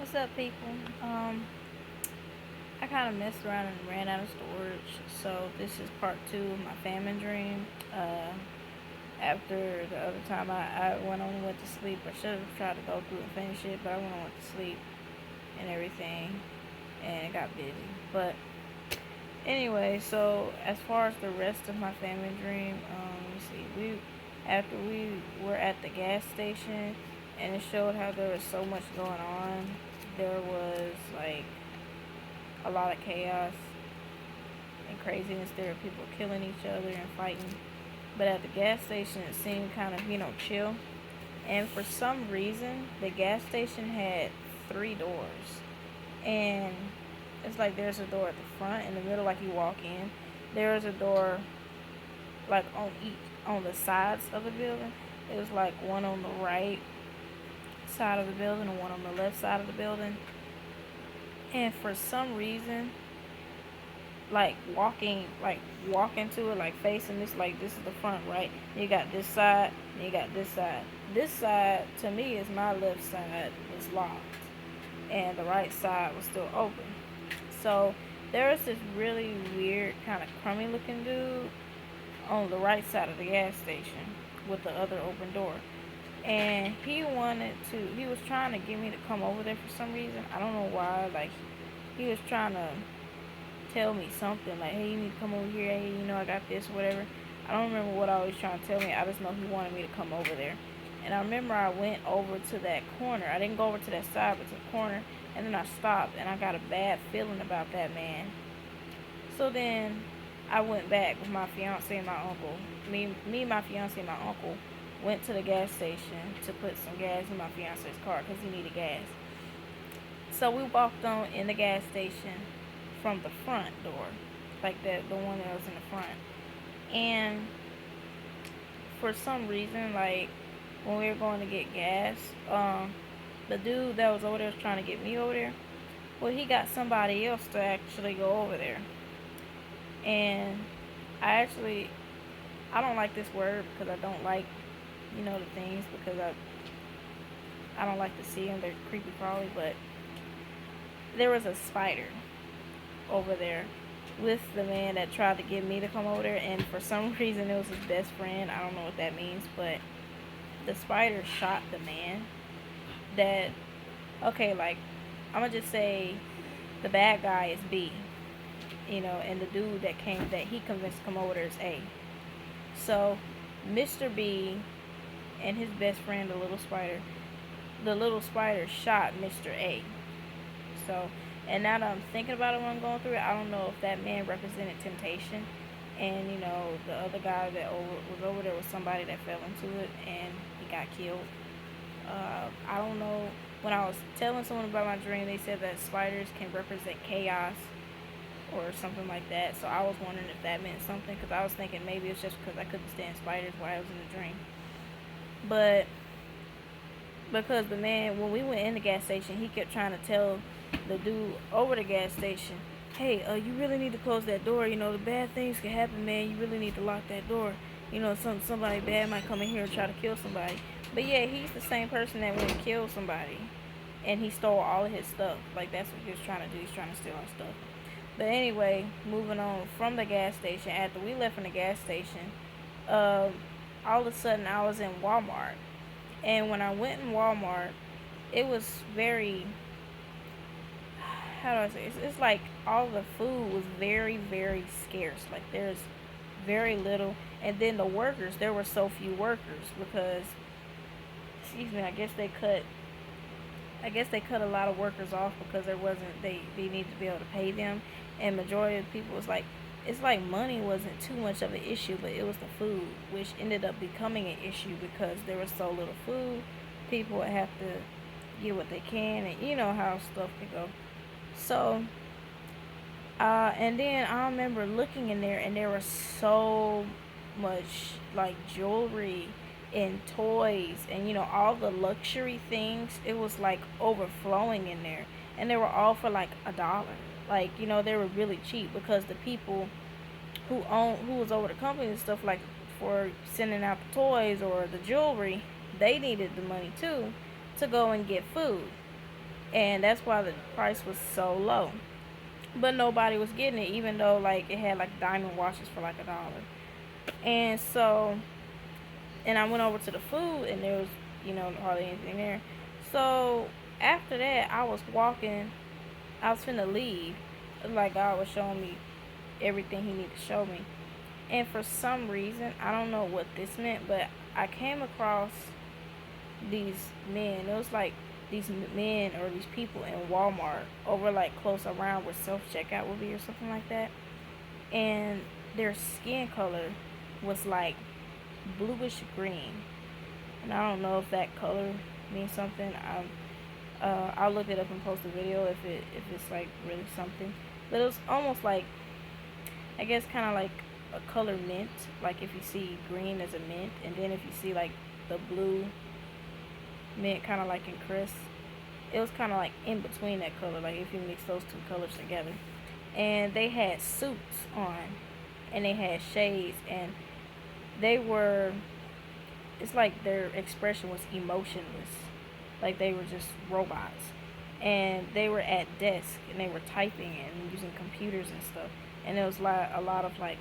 What's up, people? I kind of messed around and ran out of storage, so this is part two of my famine dream. After the other time I went on and went to sleep, I should have tried to go through and finish it, but I went on and went to sleep and everything, and it got busy. But anyway, so as far as the rest of my famine dream, let me see. After we were at the gas station, and it showed how there was so much going on. There was like a lot of chaos and craziness. There were people killing each other and fighting. But at the gas station, it seemed kind of, chill. And for some reason, the gas station had three doors. And it's like there's a door at the front, in the middle, like you walk in. There's a door like on the sides of the building. It was like one on the right side of the building and one on the left side of the building. And for some reason, walking to it, like facing this, like this is the front, right? You got this side, and you got this side. This side to me is my left side was locked, and the right side was still open. So there was this really weird, kind of crummy looking dude on the right side of the gas station with the other open door. And he was trying to get me to come over there for some reason. I don't know why. Like, he was trying to tell me something, like, hey, you need to come over here, hey, I got this, whatever. I don't remember what I was trying to tell me. I just know he wanted me to come over there. And I remember I went over to that corner. I didn't go over to that side, but to the corner. And then I stopped, and I got a bad feeling about that man. So then I went back with my fiance and my uncle. My fiance, and my uncle went to the gas station to put some gas in my fiance's car because he needed gas. So we walked on in the gas station from the front door, like the one that was in the front. And for some reason, like when we were going to get gas, the dude that was over there was trying to get me over there. Well, he got somebody else to actually go over there. And I don't like this word because I don't like, the things, because I don't like to see them. They're creepy crawly, but there was a spider over there with the man that tried to get me to come over there, and for some reason it was his best friend. I don't know what that means, but the spider shot the man that, okay, like, I'm gonna just say the bad guy is B, and the dude that he convinced to come over there is A. So Mr. B and his best friend, the little spider shot Mr. A. So, and now that I'm thinking about it when I'm going through it, I don't know if that man represented temptation, and the other guy that was over there was somebody that fell into it and he got killed. I don't know. When I was telling someone about my dream, they said that spiders can represent chaos or something like that. So I was wondering if that meant something, because I was thinking maybe it's just because I couldn't stand spiders while I was in the dream. But because the man, when we went in the gas station, he kept trying to tell the dude over the gas station, hey, you really need to close that door. The bad things can happen, man. You really need to lock that door. Somebody bad might come in here and try to kill somebody. But yeah, he's the same person that went and killed somebody, and he stole all of his stuff. Like, that's what he was trying to do. He's trying to steal our stuff. But anyway, moving on from the gas station. After we left from the gas station, all of a sudden I was in Walmart. And when I went in Walmart, it was very, how do I say, it's like all the food was very, very scarce. Like, there's very little. And then the workers, there were so few workers because, excuse me, I guess they cut a lot of workers off because they needed to be able to pay them. And majority of the people was like, it's like money wasn't too much of an issue, but it was the food, which ended up becoming an issue because there was so little food. People would have to get what they can, and you know how stuff can go. So, and then I remember looking in there, and there was so much like jewelry and toys and all the luxury things. It was like overflowing in there, and they were all for like $1. Like, they were really cheap because the people who was over the company and stuff, like for sending out the toys or the jewelry, they needed the money too to go and get food. and that's why the price was so low. But nobody was getting it, even though like it had like diamond watches for like $1. And so, and I went over to the food, and there was, hardly anything there. So after that, I was walking. I was finna leave. Like God was showing me everything He needed to show me. And for some reason, I don't know what this meant, but I came across these men. It was like these men or these people in Walmart over like close around where self checkout would be or something like that. And their skin color was like bluish green. And I don't know if that color means something. I'll look it up and post a video if it's like really something. But it was almost like, I guess, kind of like a color mint. Like if you see green as a mint, and then if you see like the blue mint, kind of like in Chris, it was kind of like in between that color. Like if you mix those two colors together, and they had suits on, and they had shades, and they were. It's like their expression was emotionless, like they were just robots, and they were at desks and they were typing and using computers and stuff, and it was like a lot of like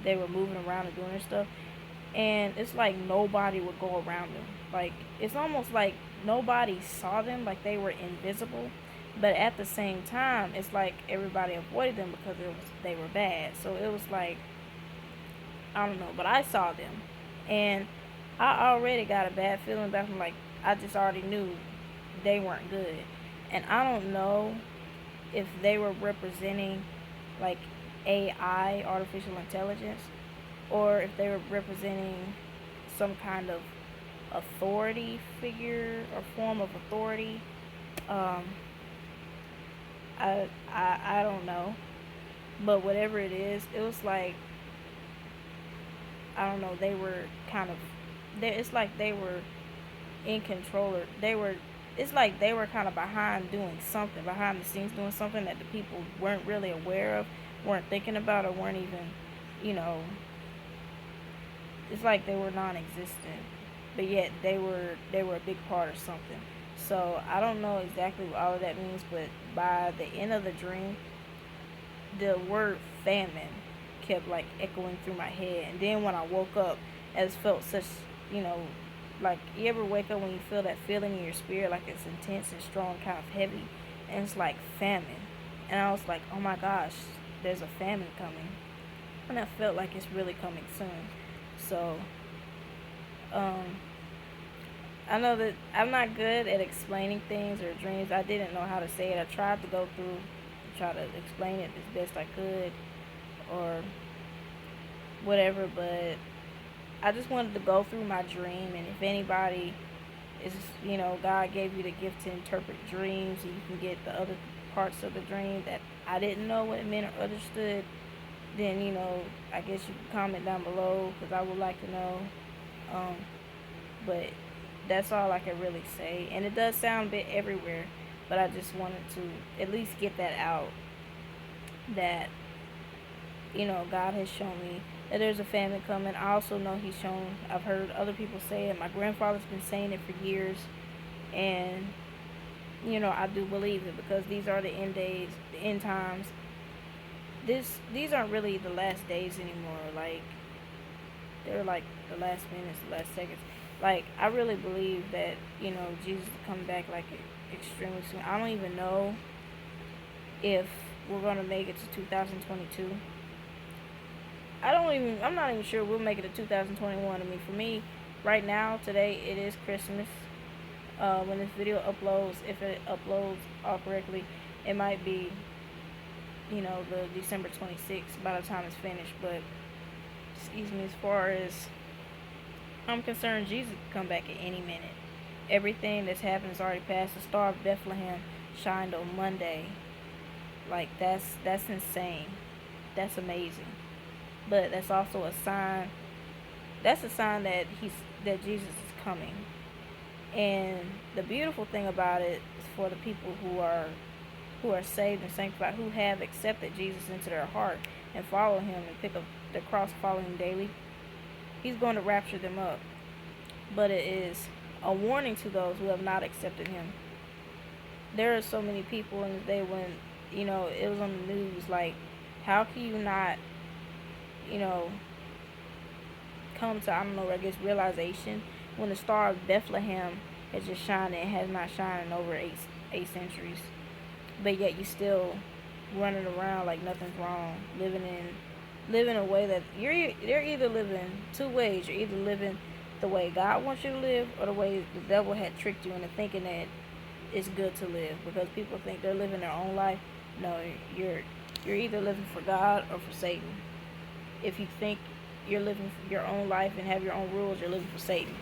they were moving around and doing their stuff, and it's like nobody would go around them. Like it's almost like nobody saw them, like they were invisible, but at the same time it's like everybody avoided them because they were bad. So it was like, I don't know, but I saw them, and I already got a bad feeling about them. Like I just already knew they weren't good, and I don't know if they were representing like AI, artificial intelligence, or if they were representing some kind of authority figure or form of authority. Um, I don't know, but whatever it is, it was like, I don't know. They were kind of, it's like they were in control. Or they were. It's like they were kind of behind doing something, behind the scenes doing something that the people weren't really aware of, weren't thinking about, or weren't even, you know. It's like they were non-existent, but yet they were a big part of something. So I don't know exactly what all of that means, but by the end of the dream, the word famine kept like echoing through my head. And then when I woke up, I just felt such, you know, like you ever wake up when you feel that feeling in your spirit, like it's intense and strong, kind of heavy, and it's like famine. And I was like, oh my gosh, there's a famine coming, and I felt like it's really coming soon. So, um, I know that I'm not good at explaining things or dreams. I didn't know how to say it. I tried to go through, try to explain it as best I could, or whatever, but I just wanted to go through my dream. And if anybody is, God gave you the gift to interpret dreams, and you can get the other parts of the dream that I didn't know what it meant or understood, then, I guess you can comment down below because I would like to know. Um, but that's all I can really say. And it does sound a bit everywhere, but I just wanted to at least get that out, that, God has shown me that there's a famine coming. I also know I've heard other people say it. My grandfather's been saying it for years. And, I do believe it because these are the end days, the end times. These aren't really the last days anymore. Like, they're like the last minutes, the last seconds. Like, I really believe that, Jesus is coming back like extremely soon. I don't even know if we're going to make it to 2022. I'm not even sure we'll make it to 2021. I mean, for me, right now, today, it is Christmas. When this video uploads, if it uploads all correctly, it might be, the December 26th by the time it's finished. But, excuse me, as far as I'm concerned, Jesus can come back at any minute. Everything that's happened is already past. The Star of Bethlehem shined on Monday. Like, that's insane. That's amazing. But that's also a sign. That's a sign that Jesus is coming. And the beautiful thing about it is for the people who are saved and sanctified, who have accepted Jesus into their heart and follow him and pick up the cross, follow him daily. He's going to rapture them up. But it is a warning to those who have not accepted him there are so many people in the day when, it was on the news, like, how can you not, you know, come to, I don't know, I guess, realization when the star of Bethlehem has just shined and has not shined in over eight centuries, but yet you still running around like nothing's wrong, living a way that they're either living two ways. You're either living the way God wants you to live, or the way the devil had tricked you into thinking that it's good to live, because people think they're living their own life. No, you're either living for God or for Satan. If you think you're living your own life and have your own rules, you're living for Satan.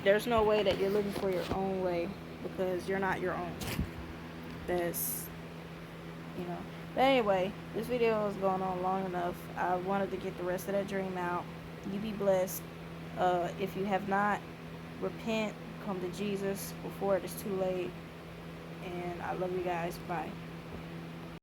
There's no way that you're living for your own way, because you're not your own. That's, you know. But anyway, this video is going on long enough. I wanted to get the rest of that dream out. You be blessed. If you have not, repent, come to Jesus before it is too late. And I love you guys. Bye.